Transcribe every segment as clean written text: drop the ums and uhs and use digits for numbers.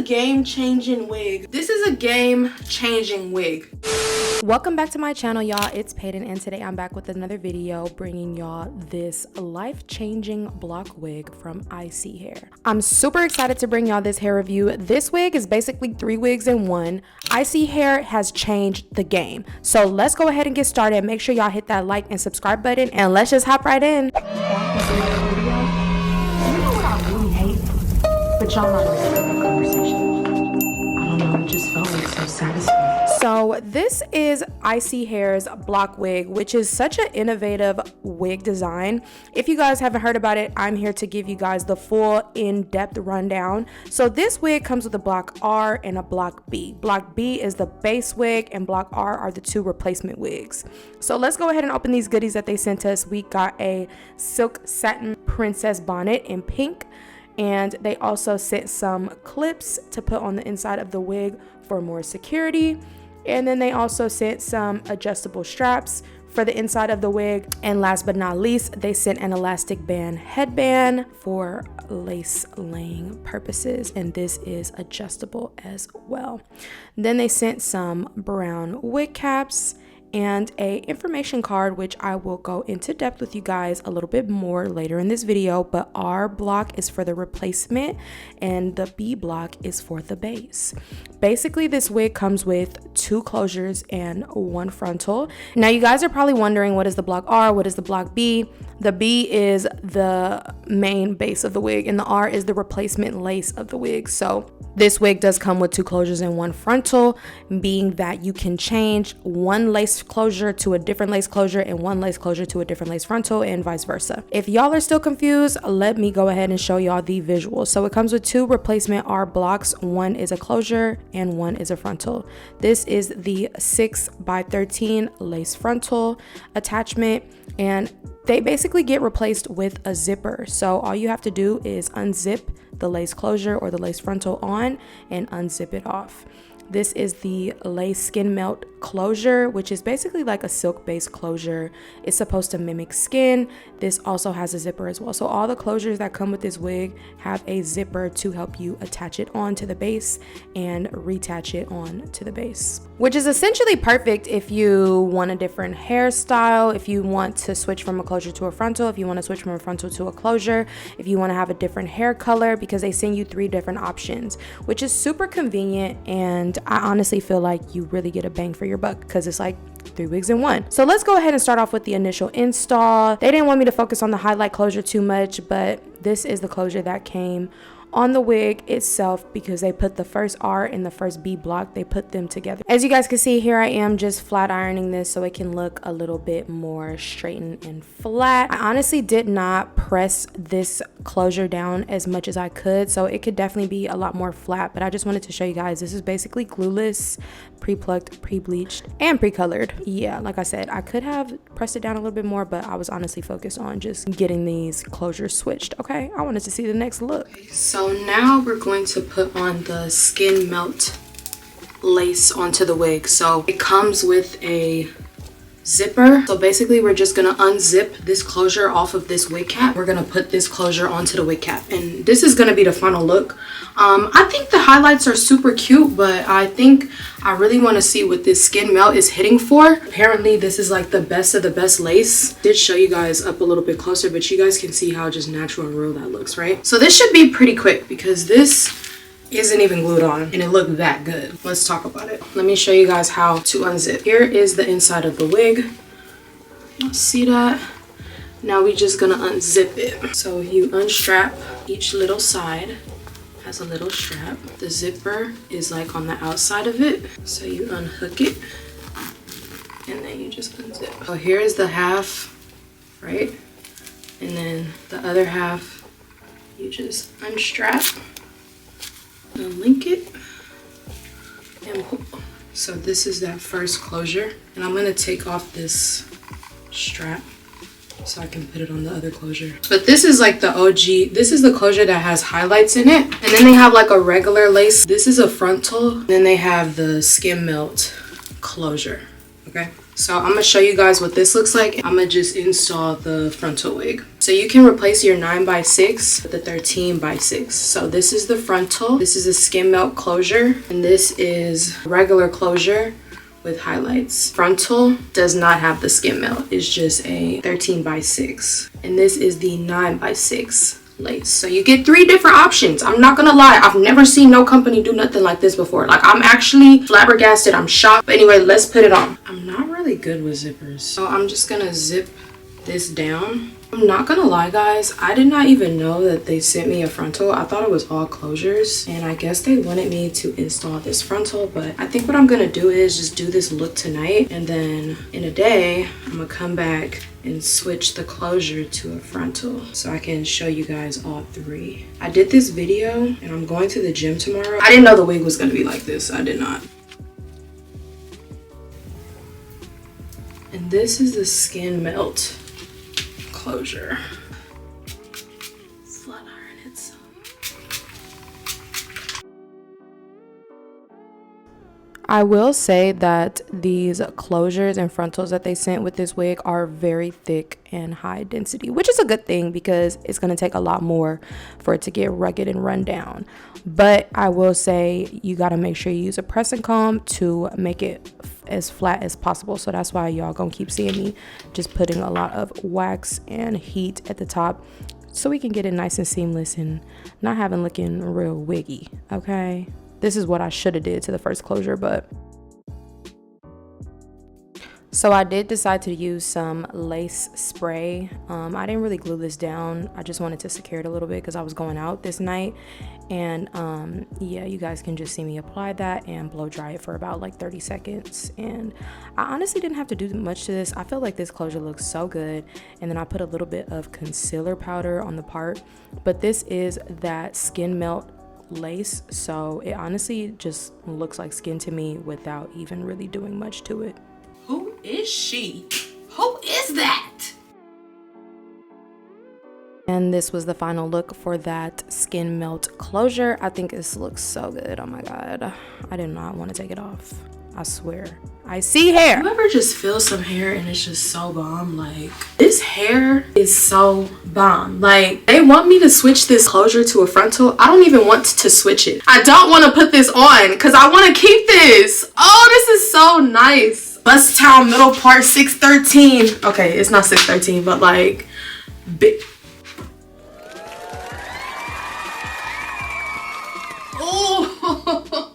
game-changing wig. This is a game-changing wig. Welcome back to my channel, y'all. It's Peyton, and today I'm back with another video bringing y'all this life-changing block wig from ISEE Hair. I'm super excited to bring y'all this hair review. This wig is basically 3 wigs in one. ISEE Hair has changed the game. So let's go ahead and get started. Make sure y'all hit that like and subscribe button, and let's just hop right in. You know what I really hate? But y'all not gonna have that conversation. I don't know, it just felt like so satisfying. So this is ISEE Hair's block wig, which is such an innovative wig design. If you guys haven't heard about it, I'm here to give you guys the full in-depth rundown. So this wig comes with a block R and a block B. Block B is the base wig and block R are the 2 replacement wigs. So let's go ahead and open these goodies that they sent us. We got a silk satin princess bonnet in pink, and they also sent some clips to put on the inside of the wig for more security. And then they also sent some adjustable straps for the inside of the wig. And last but not least, they sent an elastic band headband for lace laying purposes. And this is adjustable as well. Then they sent some brown wig caps and a information card, which I will go into depth with you guys a little bit more later in this video. But R block is for the replacement and the B block is for the base. Basically, this wig comes with 2 closures and 1 frontal. Now you guys are probably wondering, what is the block R, what is the block B? The B is the main base of the wig and the R is the replacement lace of the wig. So this wig does come with 2 closures and 1 frontal, being that you can change 1 lace closure to a different lace closure and 1 lace closure to a different lace frontal, and vice versa. If y'all are still confused, let me go ahead and show y'all the visual. So it comes with 2 replacement R blocks. 1 is a closure and 1 is a frontal. This is the 6x13 lace frontal attachment, and they basically get replaced with a zipper. So all you have to do is unzip the lace closure or the lace frontal on and unzip it off. This is the lace skin melt closure, which is basically like a silk based closure. It's supposed to mimic skin. This also has a zipper as well. So all the closures that come with this wig have a zipper to help you attach it onto the base and retach it on to the base, which is essentially perfect if you want a different hairstyle, if you want to switch from a closure to a frontal, if you want to switch from a frontal to a closure, if you want to have a different hair color, because they send you 3 different options, which is super convenient. And I honestly feel like you really get a bang for your buck because it's like 3 wigs in one. So let's go ahead and start off with the initial install. They didn't want me to focus on the highlight closure too much, but this is the closure that came on the wig itself because they put the first R and the first B block, they put them together. As you guys can see here, I am just flat ironing this so it can look a little bit more straightened and flat. I honestly did not press this closure down as much as I could, so it could definitely be a lot more flat, but I just wanted to show you guys this is basically glueless, pre-plucked, pre-bleached, and pre-colored. Yeah, like I said, I could have pressed it down a little bit more, but I was honestly focused on just getting these closures switched. Okay, I wanted to see the next look. Okay, so now we're going to put on the skin melt lace onto the wig. So it comes with a zipper. So basically we're just gonna unzip this closure off of this wig cap. We're gonna put this closure onto the wig cap, and this is gonna be the final look. I think the highlights are super cute, but I think I really want to see what this skin melt is hitting for. Apparently this is like the best of the best lace. Did show you guys up a little bit closer, but you guys can see how just natural and real that looks, right? So this should be pretty quick because this isn't even glued on and it looked that good. Let's talk about it. Let me show you guys how to unzip. Here is the inside of the wig. See that? Now we're just gonna unzip it. So you unstrap each little side. Has a little strap. The zipper is like on the outside of it. So you unhook it and then you just unzip. So here is the half, right? And then the other half, you just unstrap, unlink it, and pull. So this is that first closure. And I'm gonna take off this strap so I can put it on the other closure. But this is like the OG. This is the closure that has highlights in it. And then they have like a regular lace. This is a frontal. Then they have the skin melt closure, okay? So I'm gonna show you guys what this looks like. I'm gonna just install the frontal wig. So you can replace your 9x6 with the 13x6. So this is the frontal, this is a skin melt closure, and this is regular closure with highlights. Frontal does not have the skin melt, it's just a 13x6. And this is the 9x6 lace. So you get 3 different options. I'm not gonna lie, I've never seen no company do nothing like this before. Like, I'm actually flabbergasted, I'm shocked. But anyway, let's put it on. I'm not really good with zippers, so I'm just gonna zip this down. I'm not gonna lie guys, I did not even know that they sent me a frontal. I thought it was all closures, and I guess they wanted me to install this frontal, but I think what I'm gonna do is just do this look tonight, and then in a day I'm gonna come back and switch the closure to a frontal so I can show you guys all 3. I did this video and I'm going to the gym tomorrow. I didn't know the wig was gonna be like this. I did not. And this is the skin melt closure. Flat iron it some. I will say that these closures and frontals that they sent with this wig are very thick and high density, which is a good thing because it's going to take a lot more for it to get rugged and run down. But I will say you got to make sure you use a pressing comb to make it as flat as possible. So that's why y'all gonna keep seeing me just putting a lot of wax and heat at the top so we can get it nice and seamless and not having looking real wiggy. Okay, this is what I should have did to the first closure, but so I did decide to use some lace spray. I didn't really glue this down. I just wanted to secure it a little bit because I was going out this night. And yeah, you guys can just see me apply that and blow dry it for about like 30 seconds. And I honestly didn't have to do much to this. I feel like this closure looks so good. And then I put a little bit of concealer powder on the part. But this is that skin melt lace. So it honestly just looks like skin to me without even really doing much to it. Who is she? Who is that? And this was the final look for that skin melt closure. I think this looks so good. Oh my god, I did not want to take it off. I swear. I see hair. You ever just feel some hair and it's just so bomb? Like, this hair is so bomb. Like, they want me to switch this closure to a frontal. I don't even want to switch it. I don't want to put this on because I want to keep this. Oh, this is so nice. Bust town middle part 613. Okay, it's not 613, but like big. Oh.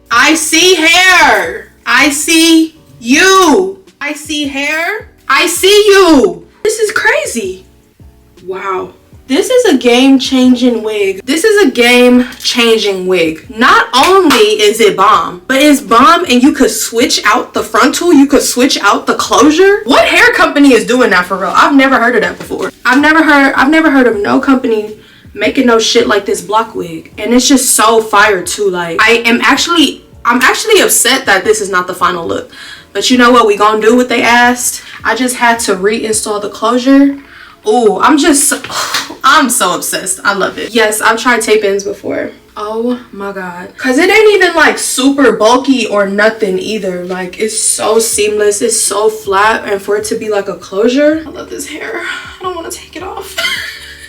I see hair. I see you. I see hair. I see you. This is crazy. Wow. This is a game-changing wig. This is a game-changing wig. Not only is it bomb, but it's bomb and you could switch out the frontal, you could switch out the closure. What hair company is doing that for real? I've never heard of that before. I've never heard of no company making no shit like this block wig. And it's just so fire too. Like, I'm actually upset that this is not the final look. But you know what we gonna do what they asked? I just had to reinstall the closure. Oh, I'm so obsessed. I love it. Yes, I've tried tape-ins before. Oh my god. Because it ain't even like super bulky or nothing either. Like, it's so seamless. It's so flat. And for it to be like a closure. I love this hair. I don't want to take it off.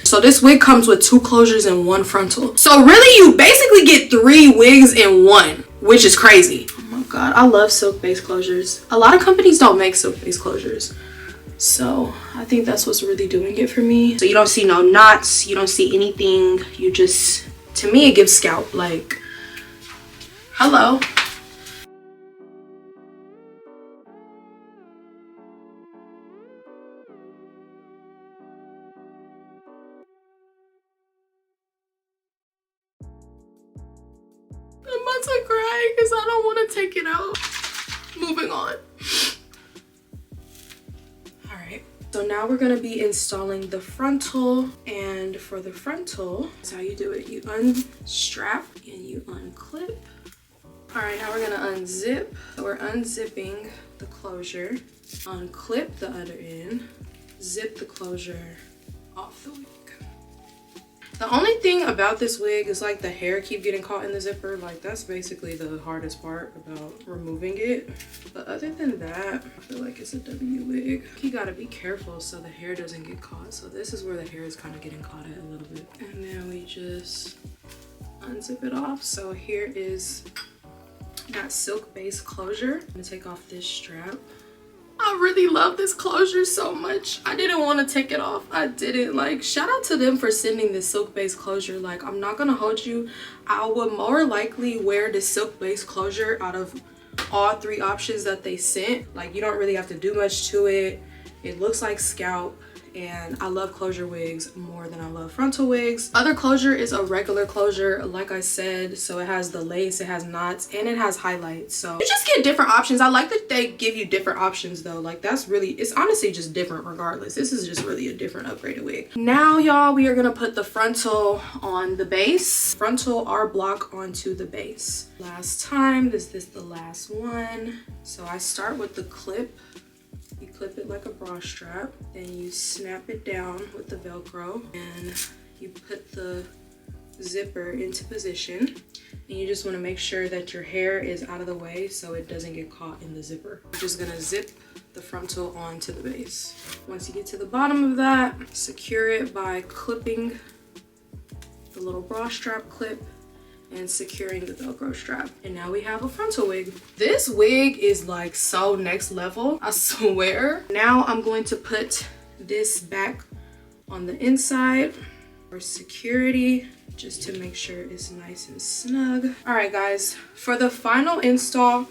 So this wig comes with 2 closures and 1 frontal. So really you basically get 3 wigs in 1, which is crazy. Oh my god. I love silk base closures. A lot of companies don't make silk base closures. So I think that's what's really doing it for me. So you don't see no knots, you don't see anything. You just, to me it gives scalp. Like, hello. I'm about to cry because I don't want to take it out. Moving on. So now we're gonna be installing the frontal, and for the frontal, that's how you do it. You unstrap and you unclip. All right, now we're gonna unzip. So we're unzipping the closure, unclip the other end, zip the closure off the wig. The only thing about this wig is like the hair keep getting caught in the zipper. Like that's basically the hardest part about removing it. But other than that, I feel like it's a W wig. You gotta be careful so the hair doesn't get caught. So this is where the hair is kind of getting caught at a little bit. And then we just unzip it off. So here is that silk base closure. I'm gonna take off this strap. I really love this closure so much. I didn't want to take it off. I didn't. Like, shout out to them for sending this silk base closure. Like, I'm not gonna hold you, I would more likely wear this silk base closure out of all 3 options that they sent. Like, you don't really have to do much to it. It looks like scalp. And I love closure wigs more than I love frontal wigs. Other closure is a regular closure, like I said. So it has the lace, it has knots, and it has highlights. So you just get different options. I like that they give you different options though. Like that's really, it's honestly just different regardless. This is just really a different upgraded wig. Now y'all, we are gonna put the frontal on the base. Frontal R block onto the base. Last time, this is the last one. So I start with the clip. You clip it like a bra strap, then you snap it down with the Velcro, and you put the zipper into position. And you just want to make sure that your hair is out of the way so it doesn't get caught in the zipper. You're just gonna zip the frontal onto the base. Once you get to the bottom of that, secure it by clipping the little bra strap clip and securing the Velcro strap. And now we have a frontal wig. This wig is like so next level, I swear. Now I'm going to put this back on the inside for security, just to make sure it's nice and snug. All right guys, for the final install,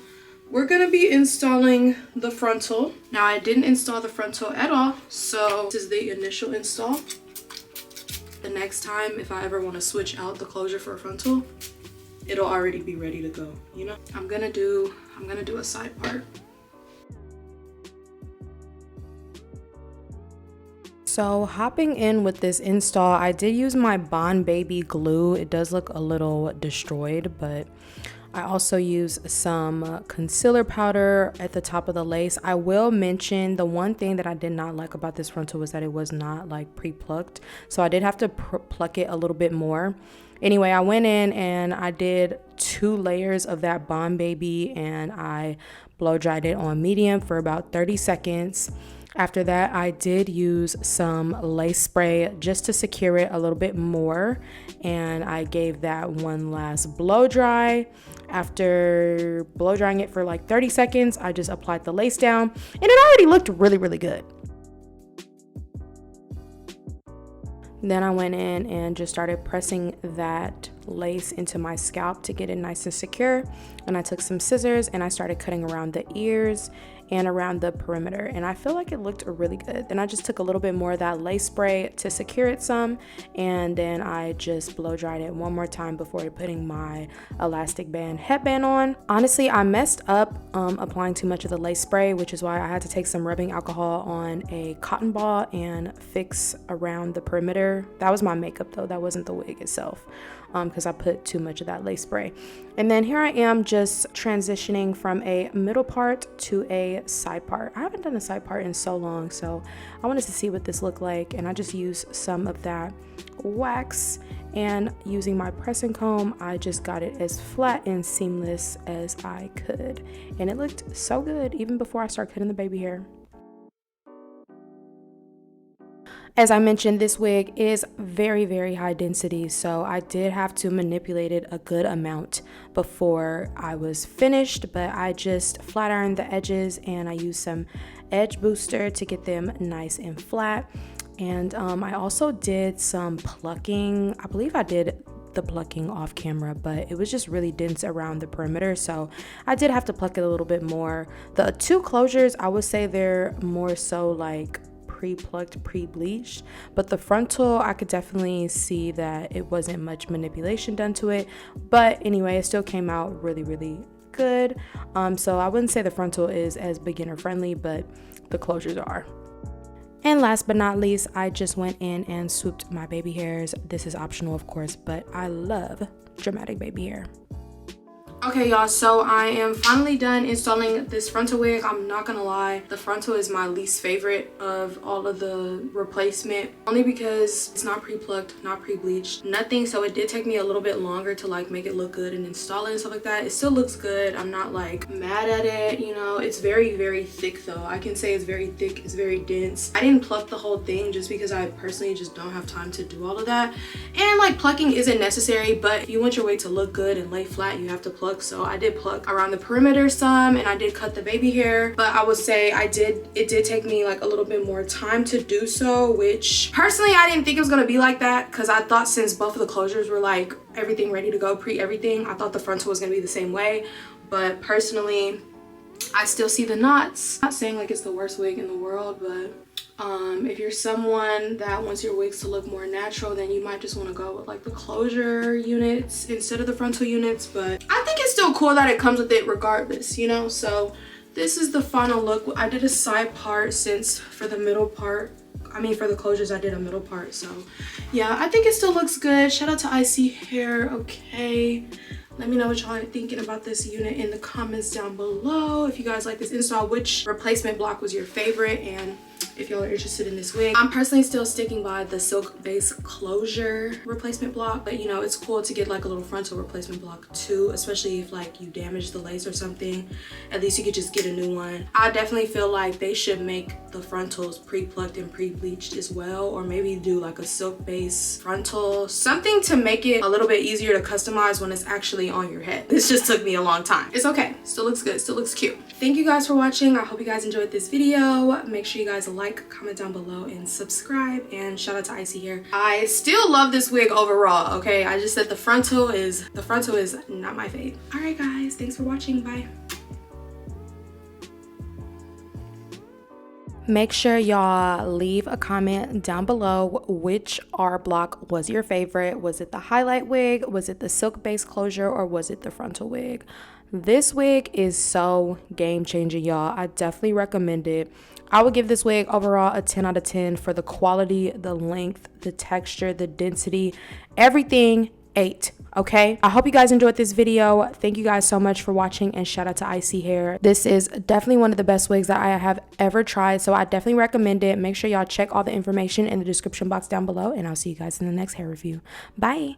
we're gonna be installing the frontal. Now I didn't install the frontal at all, so this is the initial install. The next time, if I ever want to switch out the closure for a frontal, it'll already be ready to go, you know? I'm gonna do a side part. So hopping in with this install, I did use my Bond Baby glue. It does look a little destroyed, but I also use some concealer powder at the top of the lace. I will mention the one thing that I did not like about this frontal was that it was not like pre-plucked. So I did have to pluck it a little bit more. Anyway, I went in and I did 2 layers of that Bond Baby and I blow dried it on medium for about 30 seconds. After that, I did use some lace spray just to secure it a little bit more. And I gave that one last blow dry. After blow drying it for like 30 seconds, I just applied the lace down and it already looked really, really good. Then I went in and just started pressing that lace into my scalp to get it nice and secure. And I took some scissors and I started cutting around the ears and around the perimeter, and I feel like it looked really good. Then I just took a little bit more of that lace spray to secure it some, and then I just blow dried it one more time before putting my elastic band headband on. Honestly, I messed up applying too much of the lace spray, which is why I had to take some rubbing alcohol on a cotton ball and fix around the perimeter. That was my makeup though, that wasn't the wig itself, because I put too much of that lace spray. And then here I am just transitioning from a middle part to a side part. I haven't done a side part in so long, so I wanted to see what this looked like, and I just used some of that wax, and using my pressing comb I just got it as flat and seamless as I could, and it looked so good even before I start cutting the baby hair. As I mentioned, this wig is very, very high density, so I did have to manipulate it a good amount before I was finished, but I just flat ironed the edges and I used some edge booster to get them nice and flat. And I also did some plucking. I believe I did the plucking off camera, but it was just really dense around the perimeter, so I did have to pluck it a little bit more. The 2 closures, I would say they're more so like pre-plucked, pre-bleached, but the frontal, I could definitely see that it wasn't much manipulation done to it, but anyway, it still came out really, really good. So I wouldn't say the frontal is as beginner friendly, but the closures are. And last but not least, I just went in and swooped my baby hairs. This is optional, of course, but I love dramatic baby hair. Okay, y'all, so I am finally done installing this frontal wig. I'm not gonna lie, the frontal is my least favorite of all of the replacement, only because it's not pre-plucked, not pre-bleached, nothing. So it did take me a little bit longer to like make it look good and install it and stuff like that. It still looks good. I'm not like mad at it, you know. It's very, very thick though. I can say it's very thick, it's very dense. I didn't pluck the whole thing just because I personally just don't have time to do all of that. And like plucking isn't necessary, but if you want your wig to look good and lay flat, you have to pluck. So I did pluck around the perimeter some, and I did cut the baby hair, but I would say it did take me like a little bit more time to do so, which personally I didn't think it was gonna be like that, because I thought since both of the closures were like everything ready to go, everything, I thought the frontal was gonna be the same way. But personally, I still see the knots. I'm not saying like it's the worst wig in the world, but if you're someone that wants your wigs to look more natural, then you might just want to go with like the closure units instead of the frontal units. But I think it's still cool that it comes with it regardless, you know. So this is the final look. I did a side part, since for the middle part, I mean for the closures I did a middle part. So yeah, I think it still looks good. Shout out to ISEE Hair. Okay, let me know what y'all are thinking about this unit in the comments down below. If you guys like this install, which replacement block was your favorite, and if y'all are interested in this wig. I'm personally still sticking by the silk base closure replacement block, but you know, it's cool to get like a little frontal replacement block too, especially if like you damage the lace or something. At least you could just get a new one. I definitely feel like they should make the frontals pre-plucked and pre-bleached as well, or maybe do like a silk base frontal, something to make it a little bit easier to customize when it's actually on your head. This just took me a long time. It's okay, still looks good, still looks cute. Thank you guys for watching. I hope you guys enjoyed this video. Make sure you guys like, comment down below, and subscribe. And shout out to ISEE Hair. I still love this wig overall, okay? I just said the frontal is not my fave. All right guys, thanks for watching. Bye. Make sure y'all leave a comment down below which R block was your favorite. Was it the highlight wig? Was it the silk base closure? Or was it the frontal wig? This wig is so game changing, y'all. I definitely recommend it. I would give this wig overall a 10 out of 10 for the quality, the length, the texture, the density, everything 8. Okay, I hope you guys enjoyed this video. Thank you guys so much for watching, and shout out to ISEE Hair. This is definitely one of the best wigs that I have ever tried, so I definitely recommend it. Make sure y'all check all the information in the description box down below, and I'll see you guys in the next hair review. Bye.